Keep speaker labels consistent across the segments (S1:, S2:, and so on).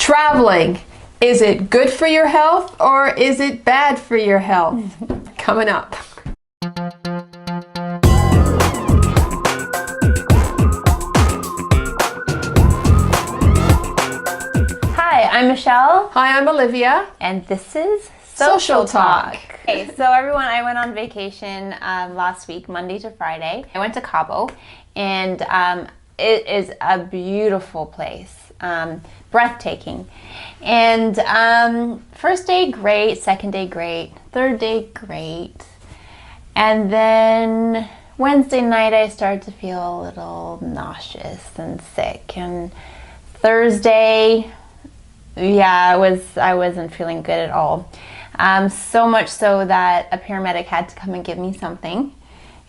S1: Traveling, is it good for your health or is it bad for your health? Coming up.
S2: Hi, I'm Michelle.
S1: Hi, I'm Olivia.
S2: And this is
S1: Social Talk.
S2: Okay, so everyone, I went on vacation last week, Monday to Friday. I went to Cabo, and it is a beautiful place, breathtaking. And first day, great. Second day, great. Third day, great. And then Wednesday night, I started to feel a little nauseous and sick. And Thursday, yeah, I wasn't feeling good at all. So much so that a paramedic had to come and give me something.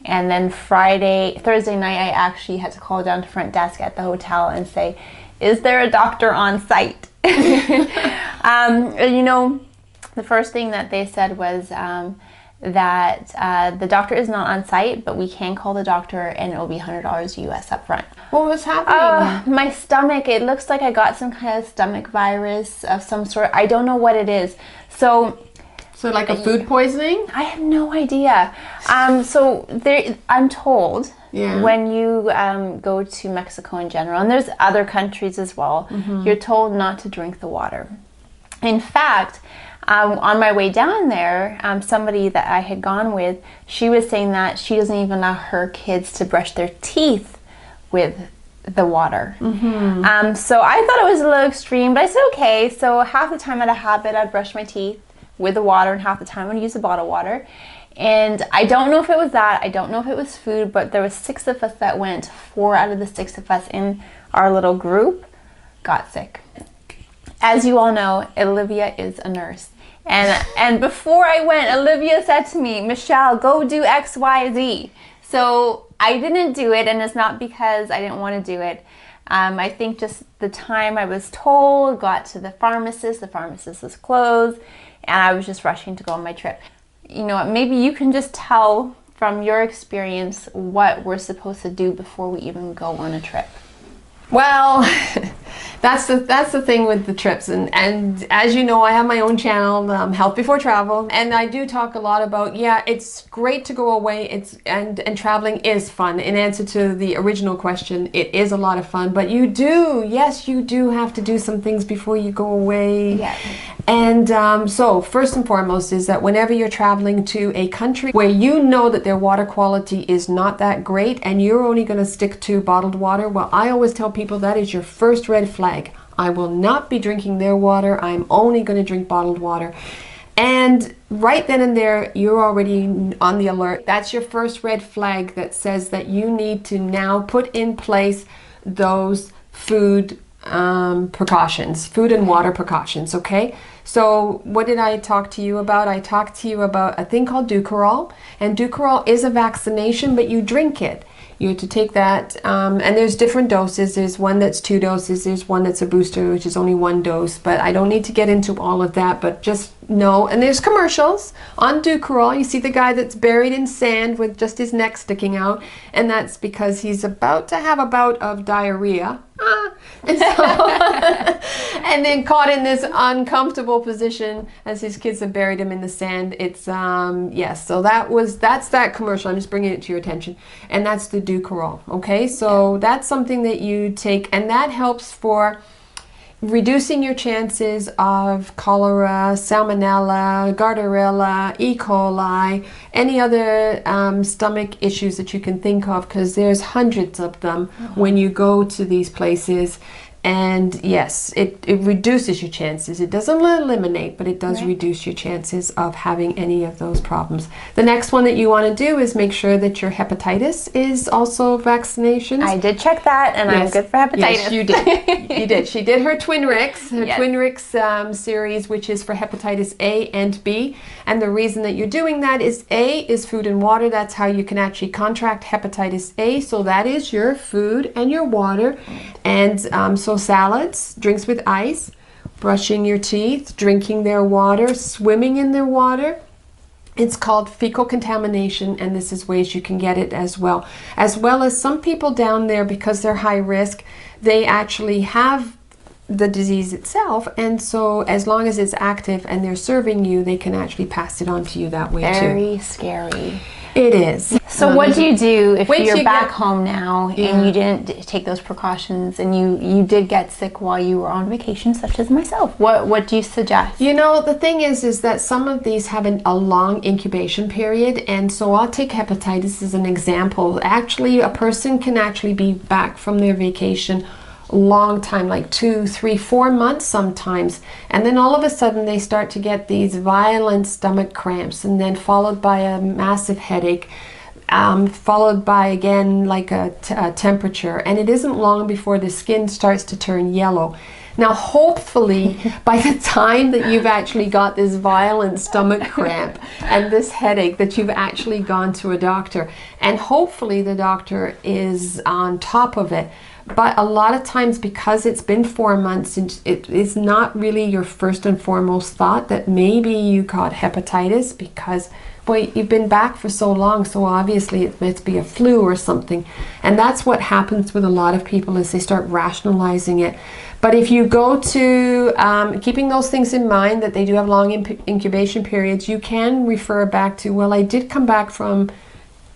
S2: And then Thursday night, I actually had to call down to front desk at the hotel and say, is there a doctor on site? You know, the first thing that they said was that the doctor is not on site, but we can call the doctor and it will be $100 US up front.
S1: What was happening?
S2: My stomach, it looks like I got some kind of stomach virus of some sort. I don't know what it is. So
S1: like a food poisoning?
S2: I have no idea. I'm told when you go to Mexico in general, and there's other countries as well, you're told not to drink the water. In fact, on my way down there, somebody that I had gone with, she was saying that she doesn't even allow her kids to brush their teeth with the water. So I thought it was a little extreme, but I said okay. So half the time out of habit, I'd brush my teeth with the water, and half the time I'd use the bottled water. And I don't know if it was that, I don't know if it was food, but there was 6 of us that went. 4 out of the 6 of us in our little group got sick. As you all know, Olivia is a nurse. And before I went, Olivia said to me, Michelle, go do X, Y, Z. So I didn't do it, and it's not because I didn't want to do it. I think just the time I was told, got to the pharmacist was closed, and I was just rushing to go on my trip. You know what, maybe you can just tell from your experience what we're supposed to do before we even go on a trip.
S1: Well, that's the thing with the trips, and as you know, I have my own channel, Health Before Travel, and I do talk a lot about, yeah, it's great to go away, and traveling is fun. In answer to the original question, it is a lot of fun, but you do have to do some things before you go away.
S2: Yeah.
S1: And so first and foremost is that whenever you're traveling to a country where you know that their water quality is not that great and you're only going to stick to bottled water, well, I always tell people that is your first red flag. I will not be drinking their water. I'm only going to drink bottled water. And right then and there, you're already on the alert. That's your first red flag that says that you need to now put in place those food precautions, food and water precautions, okay? So what did I talk to you about? I talked to you about a thing called Dukoral, and Dukoral is a vaccination, but you drink it. You have to take that, and there's different doses. There's one that's 2 doses, there's one that's a booster, which is only 1 dose, but I don't need to get into all of that, but just know, and there's commercials on Dukoral. You see the guy that's buried in sand with just his neck sticking out, and that's because he's about to have a bout of diarrhea. And, so, and then caught in this uncomfortable position as his kids have buried him in the sand. It's yes, so that's that commercial. I'm just bringing it to your attention, and that's the Dukoral. Okay, so that's something that you take, and that helps for reducing your chances of cholera, salmonella, Gardnerella, E. coli, any other stomach issues that you can think of, because there's hundreds of them when you go to these places. And yes, it reduces your chances. It doesn't eliminate, but it does reduce your chances of having any of those problems. The next one that you want to do is make sure that your hepatitis is also vaccinations.
S2: I did check that, and I'm good for hepatitis.
S1: Yes, you did. You did. She did her Twinrix, Twinrix series, which is for hepatitis A and B. And the reason that you're doing that is A is food and water. That's how you can actually contract hepatitis A. So that is your food and your water. And so salads, drinks with ice, brushing your teeth, drinking their water, swimming in their water. It's called fecal contamination, and this is ways you can get it as well. As well as some people down there, because they're high risk, they actually have the disease itself, and so as long as it's active and they're serving you, they can actually pass it on to you that way too.
S2: Very scary.
S1: It is.
S2: So what do you do if you're back home now and you didn't take those precautions and you did get sick while you were on vacation, such as myself? What do you suggest?
S1: You know, the thing is that some of these have a long incubation period, and so I'll take hepatitis as an example. Actually, a person can actually be back from their vacation long time, like 2, 3, 4 months sometimes, and then all of a sudden they start to get these violent stomach cramps, and then followed by a massive headache, followed by again like a temperature, and it isn't long before the skin starts to turn yellow. Now hopefully by the time that you've actually got this violent stomach cramp and this headache, that you've actually gone to a doctor, and hopefully the doctor is on top of it. But a lot of times, because it's been 4 months, it is not really your first and foremost thought that maybe you got hepatitis, because, boy, you've been back for so long, so obviously it must be a flu or something. And that's what happens with a lot of people, is they start rationalizing it. But if you go to, keeping those things in mind, that they do have long incubation periods, you can refer back to, well, I did come back from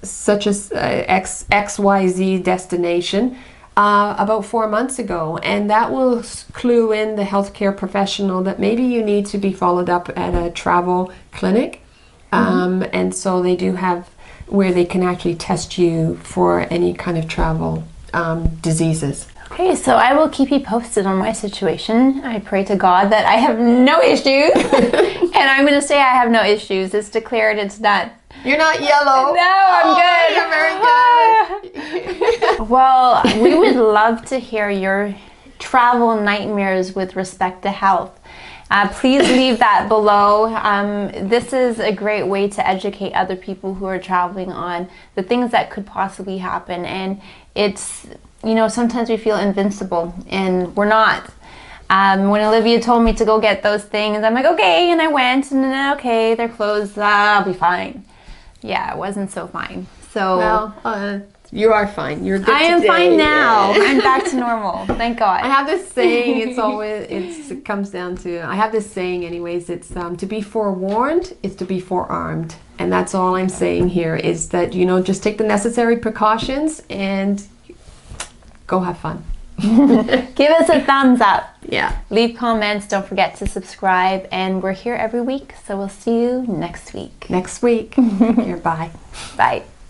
S1: such as XYZ destination about 4 months ago, and that will clue in the healthcare professional that maybe you need to be followed up at a travel clinic. And so they do have where they can actually test you for any kind of travel diseases.
S2: Okay, so I will keep you posted on my situation. I pray to God that I have no issues. And I'm going to say I have no issues. It's declared, it's not.
S1: You're not yellow.
S2: No, I'm good.
S1: You're very good.
S2: Well, we would love to hear your travel nightmares with respect to health. Please leave that below. This is a great way to educate other people who are traveling on the things that could possibly happen. And it's, you know, sometimes we feel invincible, and we're not. When Olivia told me to go get those things, I'm like, okay, and I went, and then, okay, they're closed, I'll be fine. Yeah, it wasn't so fine. So,
S1: well, you are fine. You're good
S2: I am
S1: today.
S2: fine now. I'm back to normal. Thank God.
S1: I have this saying, it comes down to, I have this saying anyways, it's to be forewarned is to be forearmed. And that's all I'm saying here, is that, you know, just take the necessary precautions and go have fun.
S2: Give us a thumbs up.
S1: Yeah.
S2: Leave comments. Don't forget to subscribe. And we're here every week, so we'll see you next week.
S1: Next week. Here, bye.
S2: Bye.